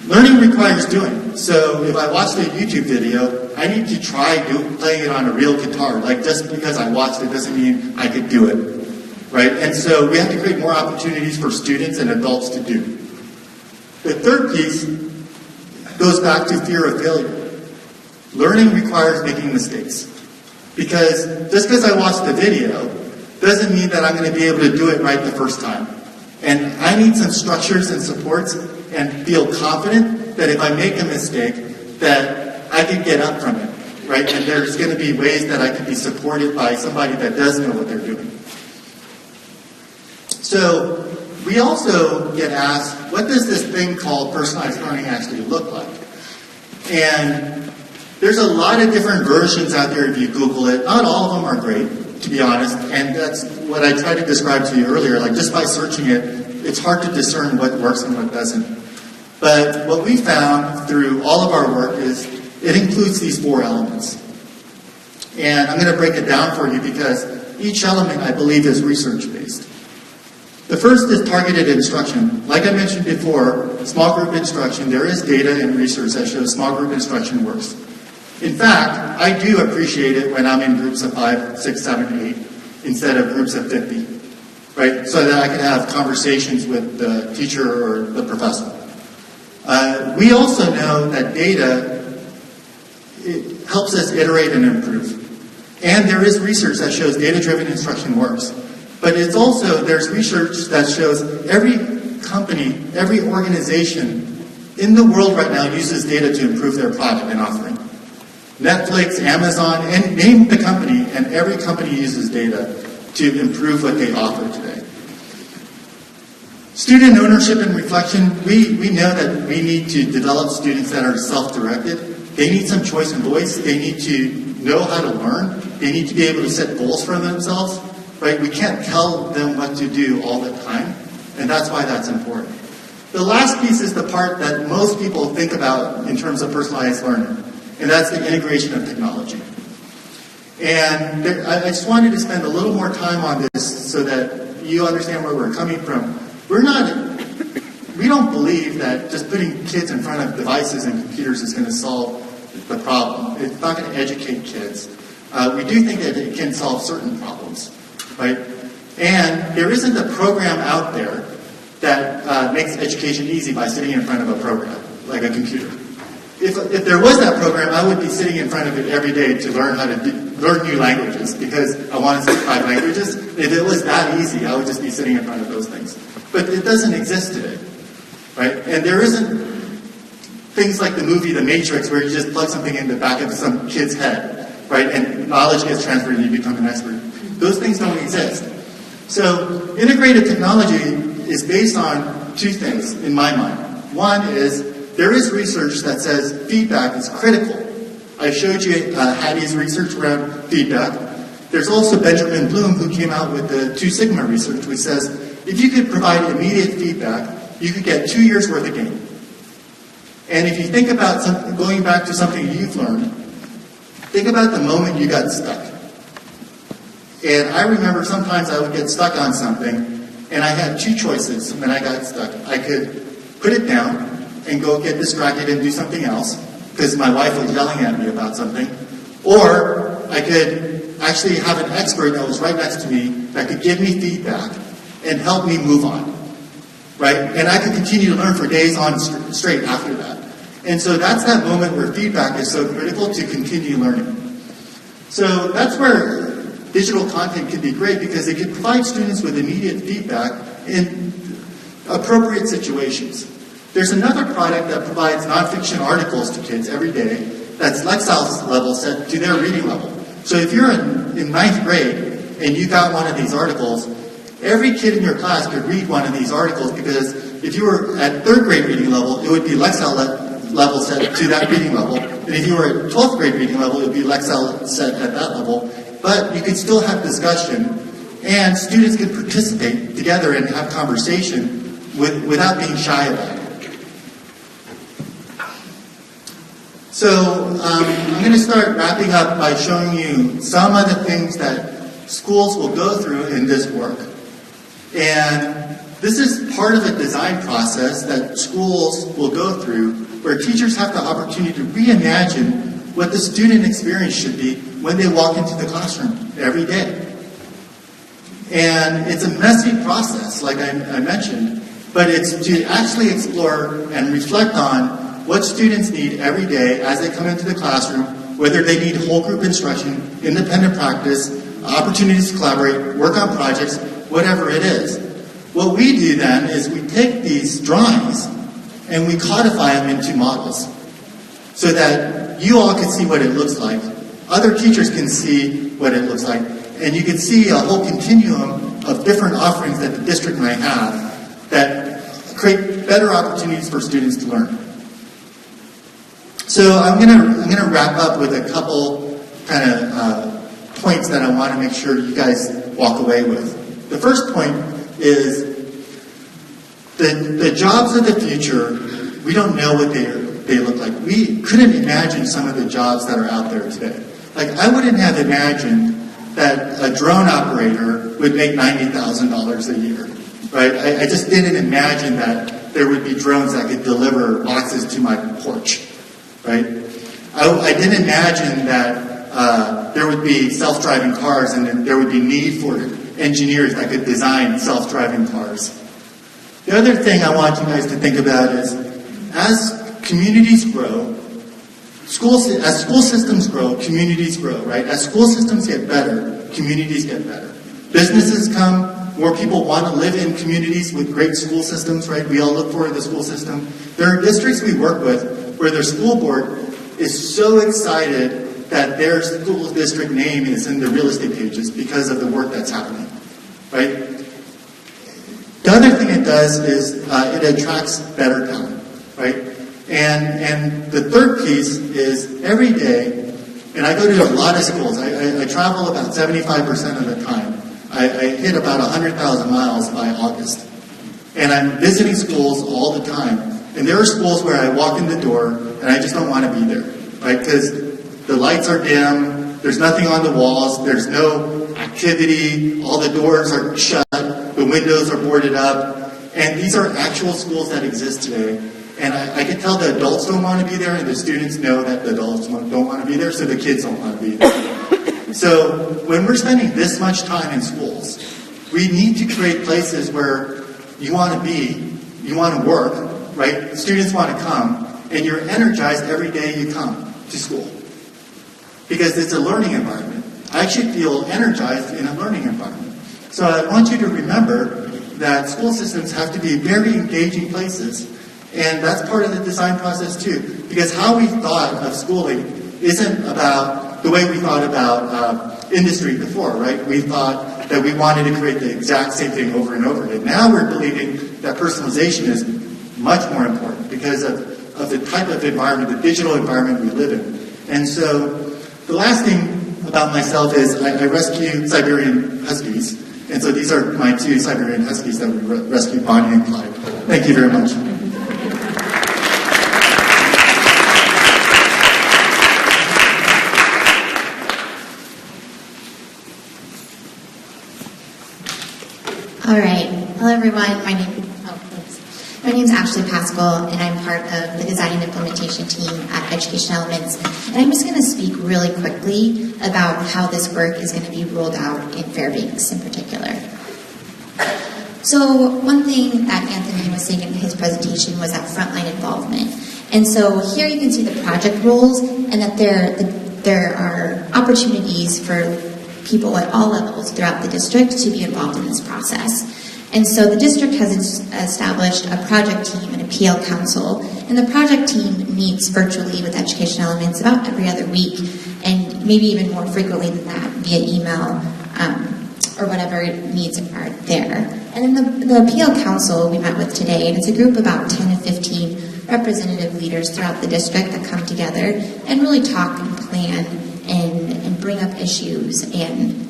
Speaker 4: Learning requires doing. So if I watched a YouTube video, I need to try playing it on a real guitar. Like just because I watched it doesn't mean I could do it, right? And so we have to create more opportunities for students and adults to do. The third piece goes back to fear of failure. Learning requires making mistakes. Because just because I watched the video doesn't mean that I'm going to be able to do it right the first time. And I need some structures and supports and feel confident that if I make a mistake, that I can get up from it, right? And there's going to be ways that I can be supported by somebody that does know what they're doing. So we also get asked, what does this thing called personalized learning actually look like? And there's a lot of different versions out there if you Google it. Not all of them are great, to be honest. And that's what I tried to describe to you earlier. Like just by searching it, it's hard to discern what works and what doesn't. But what we found through all of our work is it includes these four elements. And I'm going to break it down for you because each element, I believe, is research-based. The first is targeted instruction. Like I mentioned before, small group instruction, there is data and research that shows small group instruction works. In fact, I do appreciate it when I'm in groups of 5, 6, 7, 8 instead of groups of 50, right? So that I can have conversations with the teacher or the professor. We also know that data it helps us iterate and improve. And there is research that shows data-driven instruction works. But it's also, there's research that shows every company, every organization in the world right now uses data to improve their product and offering. Netflix, Amazon, and name the company, and every company uses data to improve what they offer today. Student ownership and reflection, we know that we need to develop students that are self-directed. They need some choice and voice. They need to know how to learn. They need to be able to set goals for themselves. Right? We can't tell them what to do all the time, and that's why that's important. The last piece is the part that most people think about in terms of personalized learning, and that's the integration of technology. And I just wanted to spend a little more time on this so that you understand where we're coming from. We don't believe that just putting kids in front of devices and computers is going to solve the problem. It's not going to educate kids. We do think that it can solve certain problems. Right? And there isn't a program out there that makes education easy by sitting in front of a program, like a computer. If there was that program, I would be sitting in front of it every day to learn how to learn new languages because I want to speak 5 languages. If it was that easy, I would just be sitting in front of those things. But it doesn't exist today. Right? And there isn't things like the movie The Matrix where you just plug something in the back of some kid's head, right? And knowledge gets transferred and you become an expert. Those things don't exist. So integrated technology is based on 2 things in my mind. One is there is research that says feedback is critical. I showed you Hattie's research around feedback. There's also Benjamin Bloom who came out with the 2 Sigma research which says if you could provide immediate feedback, you could get 2 years worth of gain. And if you think about going back to something you've learned, think about the moment you got stuck. And I remember sometimes I would get stuck on something, and I had 2 choices when I got stuck. I could put it down and go get distracted and do something else, because my wife was yelling at me about something. Or I could actually have an expert that was right next to me that could give me feedback and help me move on, right? And I could continue to learn for days on straight after that. And so that's that moment where feedback is so critical to continue learning. So that's where digital content can be great, because it can provide students with immediate feedback in appropriate situations. There's another product that provides nonfiction articles to kids every day that's Lexile level set to their reading level. So if you're in ninth grade and you got one of these articles, every kid in your class could read one of these articles, because if you were at third grade reading level, it would be Lexile level set to that reading level. And if you were at 12th grade reading level, it would be Lexile set at that level. But you could still have discussion, and students could participate together and have conversation without being shy about it. So I'm going to start wrapping up by showing you some of the things that schools will go through in this work. And this is part of a design process that schools will go through, where teachers have the opportunity to reimagine what the student experience should be when they walk into the classroom every day. And it's a messy process, like I mentioned, but it's to actually explore and reflect on what students need every day as they come into the classroom, whether they need whole group instruction, independent practice, opportunities to collaborate, work on projects, whatever it is. What we do then is we take these drawings and we codify them into models so that you all can see what it looks like, other teachers can see what it looks like, and you can see a whole continuum of different offerings that the district might have that create better opportunities for students to learn. So I'm gonna wrap up with a couple kind of points that I want to make sure you guys walk away with. The first point is the jobs of the future, we don't know what they look like. We couldn't imagine some of the jobs that are out there today. Like, I wouldn't have imagined that a drone operator would make $90,000 a year, right? I just didn't imagine that there would be drones that could deliver boxes to my porch, right? I didn't imagine that there would be self-driving cars and that there would be need for engineers that could design self-driving cars. The other thing I want you guys to think about is, as communities grow, as school systems grow, communities grow, right? As school systems get better, communities get better. Businesses come, more people want to live in communities with great school systems, right? We all look forward to the school system. There are districts we work with where their school board is so excited that their school district name is in the real estate pages because of the work that's happening, right? The other thing it does is it attracts better talent, right? And the third piece is every day, and I go to a lot of schools. I travel about 75% of the time. I hit about 100,000 miles by August. And I'm visiting schools all the time. And there are schools where I walk in the door and I just don't want to be there, right? Because the lights are dim, there's nothing on the walls, there's no activity, all the doors are shut, the windows are boarded up. And these are actual schools that exist today. And I can tell the adults don't want to be there, and the students know that the adults don't want to be there, so the kids don't want to be there. So when we're spending this much time in schools, we need to create places where you want to be, you want to work, right? Students want to come, and you're energized every day you come to school. Because it's a learning environment. I actually feel energized in a learning environment. So I want you to remember that school systems have to be very engaging places. And that's part of the design process too. Because how we thought of schooling isn't about the way we thought about industry before, right? We thought that we wanted to create the exact same thing over and over again. Now we're believing that personalization is much more important because of the type of environment, the digital environment we live in. And so the last thing about myself is I rescue Siberian Huskies. And so these are my two Siberian Huskies that we rescued, Bonnie and Clyde. Thank you very much.
Speaker 5: All right. Hello, everyone. My name is Ashley Pascal, and I'm part of the design and implementation team at Education Elements. And I'm just going to speak really quickly about how this work is going to be rolled out in Fairbanks in particular. So one thing that Anthony was saying in his presentation was that frontline involvement. And so here you can see the project roles and that there are opportunities for people at all levels throughout the district to be involved in this process. And so the district has established a project team and a PL council, and the project team meets virtually with Education Elements about every other week, and maybe even more frequently than that via email or whatever needs are there. And then the PL council we met with today, and it's a group of about 10 to 15 representative leaders throughout the district that come together and really talk and plan and bring up issues and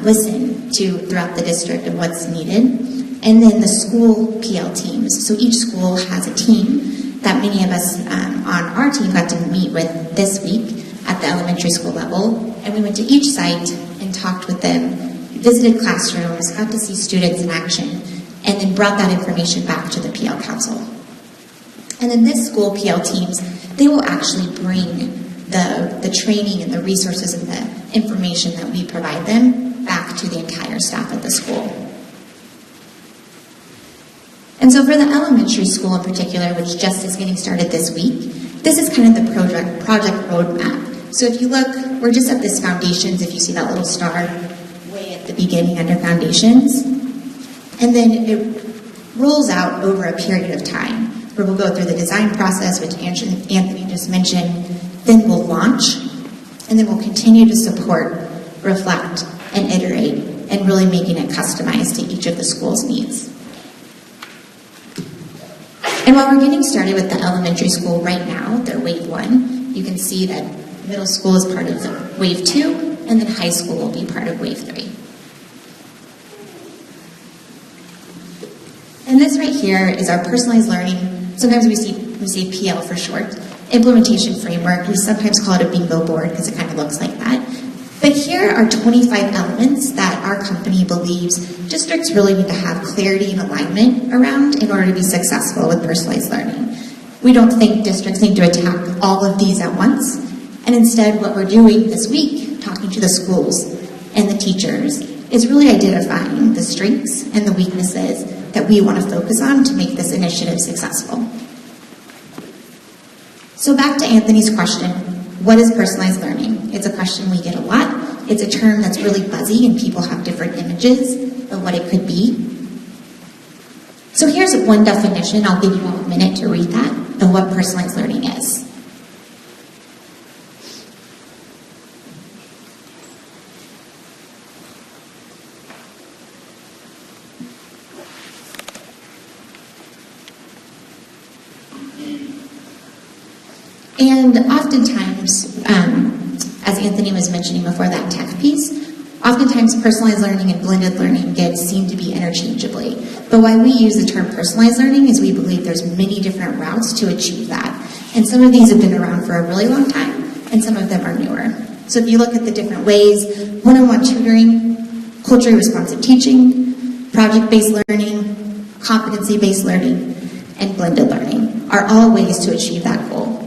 Speaker 5: listen to throughout the district and what's needed. And then the school PL teams. So each school has a team that many of us on our team got to meet with this week at the elementary school level. And we went to each site and talked with them, visited classrooms, got to see students in action, and then brought that information back to the PL council. And then this school PL teams, they will actually bring the training and the resources and the information that we provide them back to the entire staff at the school. And so for the elementary school in particular, which just is getting started this week, this is kind of the project roadmap. So if you look, we're just at this foundations, if you see that little star way at the beginning under foundations. And then it rolls out over a period of time where we'll go through the design process, which Anthony just mentioned, then we'll launch, and then we'll continue to support, reflect, and iterate, and really making it customized to each of the school's needs. And while we're getting started with the elementary school right now, they're wave 1, you can see that middle school is part of the wave 2, and then high school will be part of wave 3. And this right here is our personalized learning. Sometimes we say PL for short. Implementation framework. We sometimes call it a bingo board because it kind of looks like that. But here are 25 elements that our company believes districts really need to have clarity and alignment around in order to be successful with personalized learning. We don't think districts need to attack all of these at once. And instead, what we're doing this week, talking to the schools and the teachers, is really identifying the strengths and the weaknesses that we want to focus on to make this initiative successful. So back to Anthony's question, what is personalized learning? It's a question we get a lot. It's a term that's really buzzy and people have different images of what it could be. So here's one definition, I'll give you all a minute to read that, of what personalized learning is. And oftentimes, as Anthony was mentioning before that tech piece, oftentimes personalized learning and blended learning get seen to be interchangeably. But why we use the term personalized learning is we believe there's many different routes to achieve that. And some of these have been around for a really long time, and some of them are newer. So if you look at the different ways, one-on-one tutoring, culturally responsive teaching, project-based learning, competency-based learning, and blended learning are all ways to achieve that goal.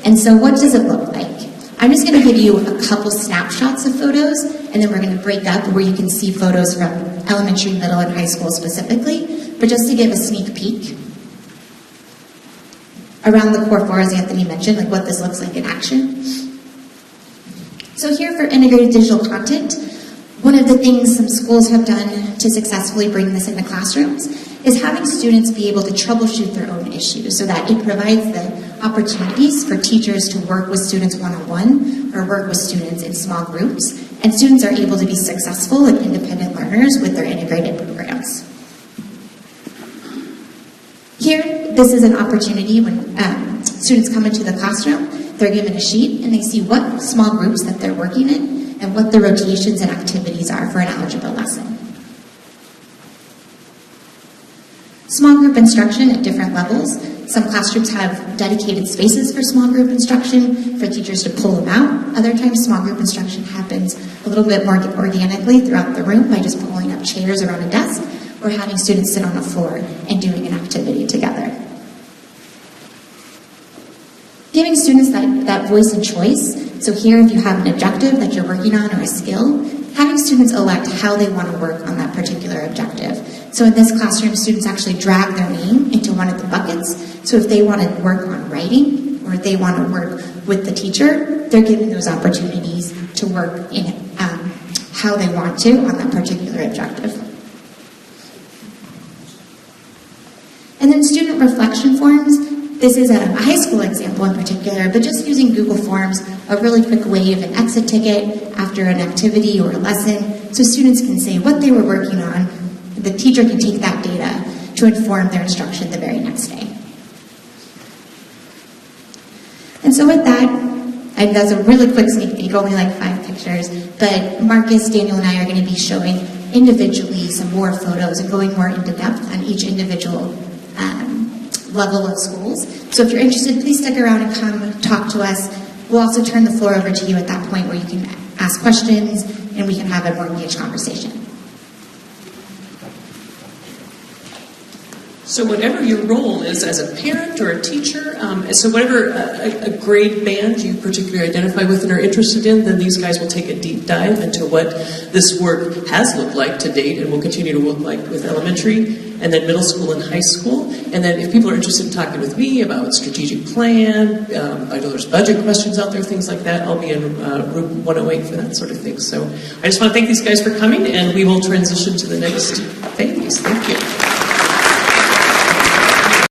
Speaker 5: And so what does it look like? I'm just going to give you a couple snapshots of photos, and then we're going to break up where you can see photos from elementary, middle, and high school specifically. But just to give a sneak peek, around the core 4, as Anthony mentioned, like what this looks like in action. So here for integrated digital content, one of the things some schools have done to successfully bring this into classrooms is having students be able to troubleshoot their own issues so that it provides the opportunities for teachers to work with students one-on-one or work with students in small groups, and students are able to be successful and independent learners with their integrated programs. Here, this is an opportunity when students come into the classroom, they're given a sheet and they see what small groups that they're working in and what the rotations and activities are for an algebra lesson. Small group instruction at different levels. Some classrooms have dedicated spaces for small group instruction for teachers to pull them out. Other times, small group instruction happens a little bit more organically throughout the room by just pulling up chairs around a desk or having students sit on the floor and doing an activity together. Giving students that voice and choice. So here, if you have an objective that you're working on or a skill, having students elect how they want to work on that particular objective. So in this classroom, students actually drag their name into one of the buckets. So if they want to work on writing, or if they want to work with the teacher, they're given those opportunities to work in how they want to on that particular objective. And then student reflection forms. This is a high school example in particular, but just using Google Forms, a really quick way of an exit ticket after an activity or a lesson, so students can say what they were working on. The teacher can take that data to inform their instruction the very next day. And so with that, that's a really quick sneak peek, only like 5 pictures, but Marcus, Daniel, and I are going to be showing individually some more photos and going more into depth on each individual level of schools. So if you're interested, please stick around and come talk to us. We'll also turn the floor over to you at that point where you can ask questions and we can have a more engaged conversation.
Speaker 3: So whatever your role is as a parent or a teacher, so whatever a grade band you particularly identify with and are interested in, then these guys will take a deep dive into what this work has looked like to date and will continue to look like with elementary and then middle school and high school. And then if people are interested in talking with me about strategic plan, I know there's budget questions out there, things like that, I'll be in room 108 for that sort of thing. So I just want to thank these guys for coming, and we will transition to the next phase. Thank you.